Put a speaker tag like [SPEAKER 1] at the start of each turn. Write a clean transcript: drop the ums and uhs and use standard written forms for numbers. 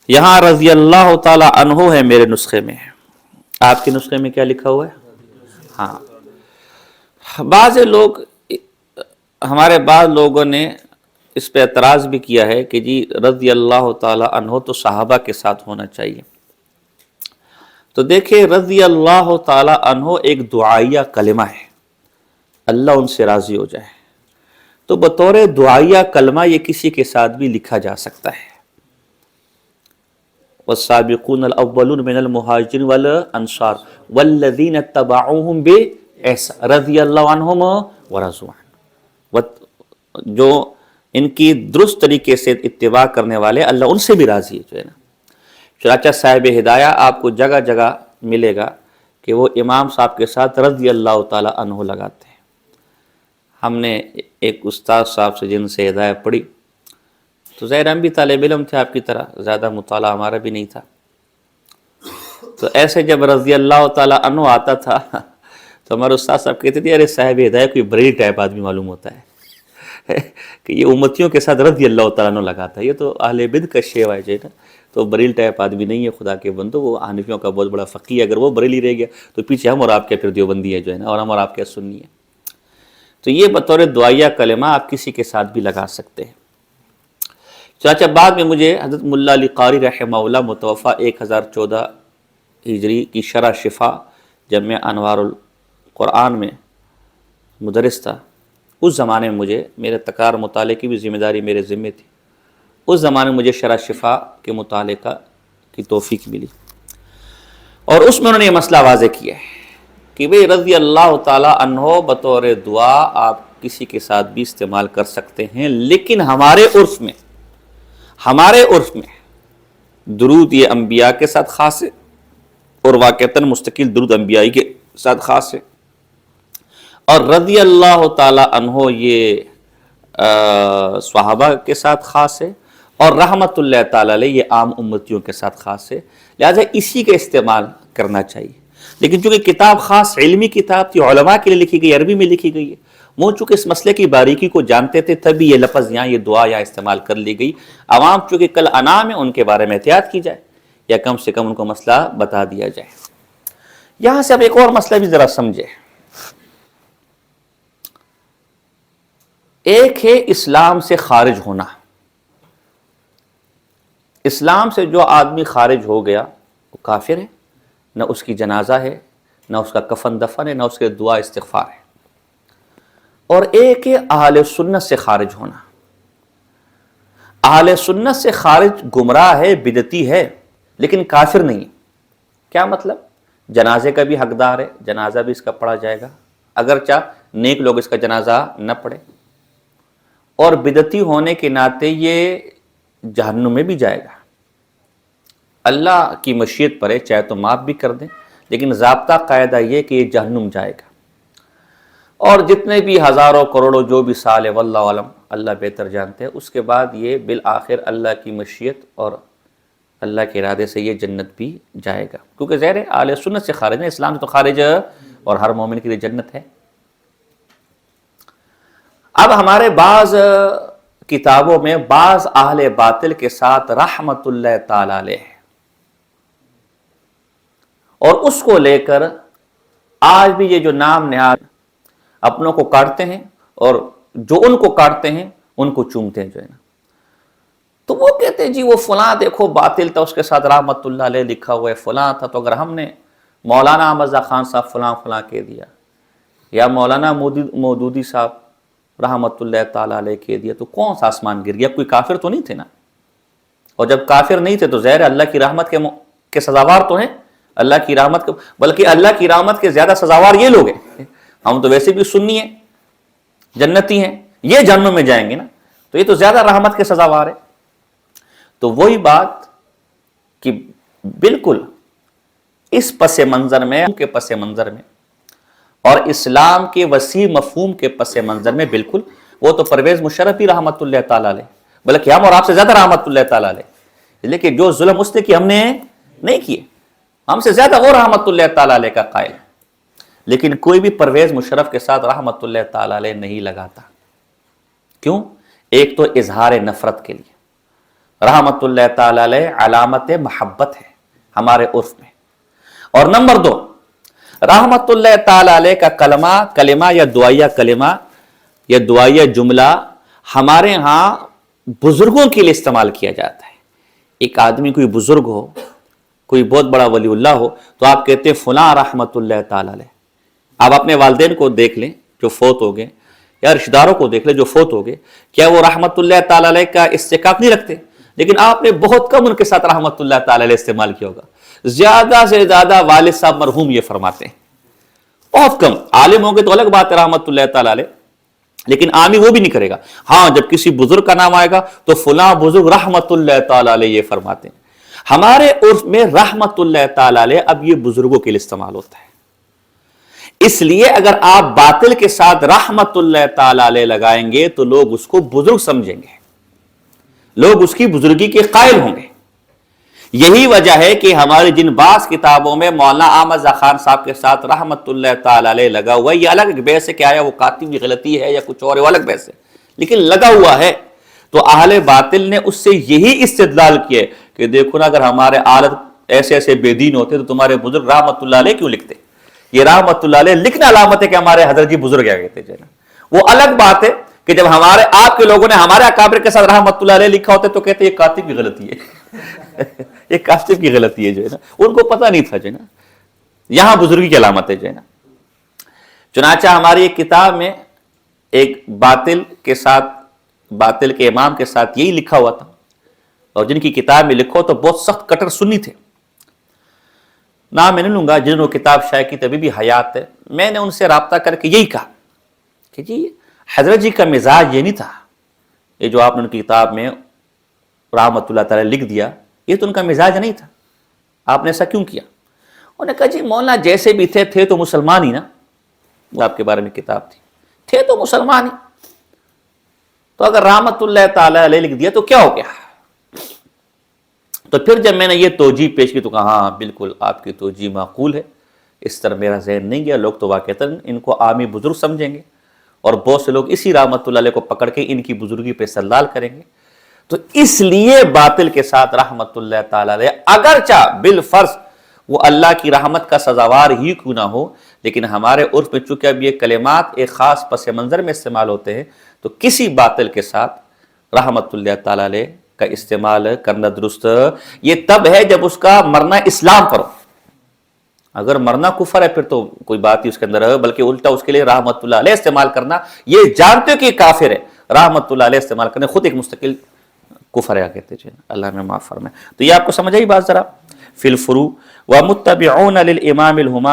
[SPEAKER 1] یہاں رضی اللہ تعالی عنہ ہے میرے نسخے میں، آپ کے نسخے میں کیا لکھا ہوا ہے؟ ہاں، بعض لوگ، ہمارے بعض لوگوں نے اس پہ اعتراض بھی کیا ہے کہ جی رضی اللہ تعالی عنہ تو صحابہ کے ساتھ ہونا چاہیے۔ تو دیکھیں، رضی اللہ تعالی عنہ ایک دعائیہ کلمہ ہے، اللہ ان سے راضی ہو جائے، تو بطور دعائیہ کلمہ یہ کسی کے ساتھ بھی لکھا جا سکتا ہے۔ والسابقون الاولون من المہاجرین والانصار والذین اتبعوہم بإحسان رضی اللہ عنہم ورضوا عنہ، جو ان کی درست طریقے سے اتباع کرنے والے اللہ ان سے بھی راضی ہے، جو ہے نا۔ چنانچہ صاحب ہدایہ آپ کو جگہ جگہ ملے گا کہ وہ امام صاحب کے ساتھ رضی اللہ تعالی عنہ لگاتے ہیں۔ ہم نے ایک استاد صاحب سے جن سے ہدایت پڑھی، تو ظاہر ہم بھی طالب علم تھے آپ کی طرح، زیادہ مطالعہ ہمارا بھی نہیں تھا، تو ایسے جب رضی اللہ تعالی عنہ آتا تھا تو ہمارے استاد صاحب کہتے تھے ارے صاحب ہدایت کوئی بریلی ٹائپ آدمی معلوم ہوتا ہے کہ یہ امتیوں کے ساتھ رضی اللہ تعالیٰ عنہ لگاتا ہے، یہ تو اہل بدع کا شیوا ہے جو ہے نا، تو بریل ٹائپ آدمی نہیں ہے۔ خدا کے بندو، وہ حنفیوں کا بہت بڑا فقیہ ہے، اگر وہ بریلی رہ گیا تو پیچھے ہم اور آپ کے پھر دیوبندی ہے جو ہے نا، اور ہم اور آپ کے سنی ہے۔ تو یہ بطور دعائیہ کلمہ آپ کسی کے ساتھ بھی لگا سکتے ہیں۔ چنانچہ بعد میں مجھے حضرت ملا علی قاری رحمہ اللہ متوفہ 1014 ہجری کی شرح شفا جمع انوار القرآن میں مدرس تھا۔ اس زمانے میں مجھے میرے تکرار مطالعے کی بھی ذمہ داری میرے ذمہ تھی، اس زمانے میں مجھے شرح شفا کے مطالعے کی توفیق ملی، اور اس میں انہوں نے یہ مسئلہ واضح کیا ہے کہ بھئی رضی اللہ تعالی عنہ بطور دعا آپ کسی کے ساتھ بھی استعمال کر سکتے ہیں، لیکن ہمارے عرف میں درود یہ انبیاء کے ساتھ خاص ہے، اور واقعتاً مستقل درود انبیاء کے ساتھ خاص ہے، اور رضی اللہ تعالی عنہ یہ صحابہ کے ساتھ خاص ہے، اور رحمت اللہ تعالی علیہ یہ عام امتیوں کے ساتھ خاص ہے، لہٰذا اسی کا استعمال کرنا چاہیے۔ لیکن چونکہ کتاب خاص علمی کتاب تھی، علماء کے لیے لکھی گئی، عربی میں لکھی گئی ہے، وہ چونکہ اس مسئلے کی باریکی کو جانتے تھے، تبھی یہ لفظ یہاں، یہ دعا یہاں استعمال کر لی گئی۔ عوام چونکہ کل انام ہے، ان کے بارے میں احتیاط کی جائے، یا کم سے کم ان کو مسئلہ بتا دیا جائے۔ یہاں سے اب ایک اور مسئلہ بھی ذرا سمجھے۔ ایک ہے اسلام سے خارج ہونا، اسلام سے جو آدمی خارج ہو گیا وہ کافر ہے، نہ اس کی جنازہ ہے، نہ اس کا کفن دفن ہے، نہ اس کے دعا استغفار ہے۔ اور ایک ہے اہل سنت سے خارج ہونا۔ اہل سنت سے خارج گمراہ ہے، بدعتی ہے، لیکن کافر نہیں۔ کیا مطلب؟ جنازے کا بھی حقدار ہے، جنازہ بھی اس کا پڑھا جائے گا، اگرچہ نیک لوگ اس کا جنازہ نہ پڑھے، اور بدعتی ہونے کے ناطے یہ جہنم میں بھی جائے گا۔ اللہ کی مشیت پر ہے، چاہے تو معاف بھی کر دیں، لیکن ضابطہ قاعدہ یہ کہ یہ جہنم جائے گا۔ اور جتنے بھی ہزاروں کروڑوں جو بھی سال ہے، واللہ علم، اللہ بہتر جانتے ہیں، اس کے بعد یہ بالآخر اللہ کی مشیت اور اللہ کے ارادے سے یہ جنت بھی جائے گا، کیونکہ ظاہر ہے اہل سنت سے خارج ہے، اسلام سے تو خارج ہے، اور ہر مومن کے لیے جنت ہے۔ اب ہمارے بعض کتابوں میں بعض اہل باطل کے ساتھ رحمت اللہ تعالی علیہ ہے، اور اس کو لے کر آج بھی یہ جو نام نہاد اپنوں کو کاٹتے ہیں، اور جو ان کو کاٹتے ہیں ان کو چومتے ہیں جو ہے نا، تو وہ کہتے ہیں جی وہ فلاں دیکھو باطل تھا، اس کے ساتھ رحمت اللہ علیہ لکھا ہوا ہے، فلاں تھا، تو اگر ہم نے مولانا احمد رضا خان صاحب فلاں فلاں کہہ دیا، یا مولانا مودودی صاحب رحمت اللہ تعالیٰ علیہ کہہ دیا، تو کون سا آسمان گر گیا؟ کوئی کافر تو نہیں تھے نا؟ اور جب کافر نہیں تھے تو ظاہر ہے اللہ کی رحمت کے سزاوار تو ہیں، اللہ کی رحمت کے، بلکہ اللہ کی رحمت کے زیادہ سزاوار یہ لوگ ہیں۔ ہم تو ویسے بھی سنی ہیں، جنتی ہیں، یہ جہنم میں جائیں گے نا، تو یہ تو زیادہ رحمت کے سزاوار ہے۔ تو وہی بات کہ بالکل اس پس منظر میں اور اسلام کے وسیع مفہوم کے پس منظر میں بالکل وہ تو پرویز مشرف ہی رحمت اللہ تعالیٰ علیہ، بلکہ ہم اور آپ سے زیادہ رحمت اللہ تعالیٰ علیہ، لیکن جو ظلم اس نے کی ہم نے نہیں کیے، ہم سے زیادہ وہ رحمت اللہ تعالیٰ علیہ کا قائل ہے، لیکن کوئی بھی پرویز مشرف کے ساتھ رحمت اللہ تعالیٰ علیہ نہیں لگاتا۔ کیوں؟ ایک تو اظہار نفرت کے لیے، رحمت اللہ تعالی علیہ علامت محبت ہے ہمارے عرف میں۔ اور نمبر 2، رحمت اللہ تعالی علیہ کا کلمہ یا دعائیہ کلمہ یا دعائیہ جملہ ہمارے ہاں بزرگوں کے لیے استعمال کیا جاتا ہے۔ ایک آدمی کوئی بزرگ ہو، کوئی بہت بڑا ولی اللہ ہو، تو آپ کہتے ہیں فلاں رحمت اللہ تعالی علیہ۔ آپ اپنے والدین کو دیکھ لیں جو فوت ہو گئے، یا رشتہ داروں کو دیکھ لیں جو فوت ہو گئے، کیا وہ رحمت اللہ تعالی علیہ کا استحقاق نہیں رکھتے؟ لیکن آپ نے بہت کم ان کے ساتھ رحمت اللہ تعالی علیہ استعمال کیا ہوگا۔ زیادہ سے زیادہ والد صاحب مرحوم یہ فرماتے ہیں، بہت کم۔ عالم ہوں گے تو الگ بات ہے رحمت اللہ تعالی علیہ، لیکن عامی وہ بھی نہیں کرے گا۔ ہاں جب کسی بزرگ کا نام آئے گا تو فلاں بزرگ رحمت اللہ تعالی علیہ یہ فرماتے ہیں۔ ہمارے عرف میں رحمت اللہ تعالی علیہ اب یہ بزرگوں کے لیے استعمال ہوتا ہے۔ اس لیے اگر آپ باطل کے ساتھ رحمت اللہ تعالی علیہ لگائیں گے تو لوگ اس کو بزرگ سمجھیں گے، لوگ اس کی بزرگی کے قائل ہوں گے۔ یہی وجہ ہے کہ ہماری جن بعض کتابوں میں مولانا احمد رضا خان صاحب کے ساتھ رحمت اللہ تعالی علیہ لگا ہوا ہے، یہ الگ بحث ہے کہ آیا وہ کاتب کی غلطی ہے یا کچھ اور، وہ الگ بحث ہے، لیکن لگا ہوا ہے۔ تو اہل باطل نے اس سے یہی استدلال کیا کہ دیکھو نا، اگر ہمارے عالم ایسے ایسے بے دین ہوتے تو تمہارے بزرگ رحمت اللہ علیہ کیوں لکھتے؟ یہ رحمت اللہ علیہ لکھنا علامت ہے کہ ہمارے حضرت جی بزرگ کیا کہتے ہیں۔ وہ الگ بات ہے کہ جب ہمارے آپ کے لوگوں نے ہمارے اکابر کے ساتھ رحمت اللہ علیہ لکھا ہوتا ہے تو کہتے ہیں یہ کاتب کی غلطی ہے، یہ کاتب کی غلطی ہے جو ہے نا، ان کو پتہ نہیں تھا جو ہے نا، یہاں بزرگی کی علامت ہے جو ہے نا۔ چنانچہ ہماری ایک کتاب میں ایک باطل کے امام کے ساتھ یہی لکھا ہوا تھا، اور جن کی کتاب میں لکھو تو بہت سخت کٹر سنی تھے، نام میں نہیں لوں گا، جنہوں نے کتاب شائع کی تبھی بھی حیات ہے۔ میں نے ان سے رابطہ کر کے یہی کہا کہ جی حضرت جی کا مزاج یہ نہیں تھا، یہ جو آپ نے ان کی کتاب میں رحمت اللہ تعالی لکھ دیا یہ تو ان کا مزاج نہیں تھا، آپ نے ایسا کیوں کیا؟ انہوں نے کہا جی مولانا جیسے بھی تھے تو مسلمان ہی نا، آپ کے بارے میں کتاب تھے تو مسلمان ہی، تو اگر رحمت اللہ تعالی علیہ لکھ دیا تو کیا ہو گیا؟ تو پھر جب میں نے یہ توجیہ پیش کی تو کہا ہاں بالکل آپ کی توجیہ معقول ہے، اس طرح میرا ذہن نہیں گیا، لوگ تو واقعتاً ان کو عامی بزرگ سمجھیں گے، اور بہت سے لوگ اسی رحمت اللہ علیہ کو پکڑ کے ان کی بزرگی پہ استدلال کریں گے۔ تو اس لیے باطل کے ساتھ رحمت اللہ تعالی علیہ اگرچہ بالفرض وہ اللہ کی رحمت کا سزاوار ہی کیوں نہ ہو، لیکن ہمارے عرف میں چونکہ اب یہ کلمات ایک خاص پس منظر میں استعمال ہوتے ہیں، تو کسی باطل کے ساتھ رحمت اللہ تعالی علیہ کا استعمال کرنا درست یہ تب ہے جب اس کا مرنا اسلام پر ہو۔ اگر مرنا کفر ہے پھر تو کوئی بات ہی اس کے اندر ہے، بلکہ الٹا اس کے لیے رحمت اللہ علیہ استعمال کرنا، یہ جانتے ہو کہ کافر ہے، رحمت اللہ علیہ استعمال کرنا خود ایک مستقل کفر ہے کہتے ہیں، اللہ نے معاف فرمائے۔ تو یہ آپ کو سمجھ آئی بات ذرا؟ فی الفروع ومتبعون للامام الہمام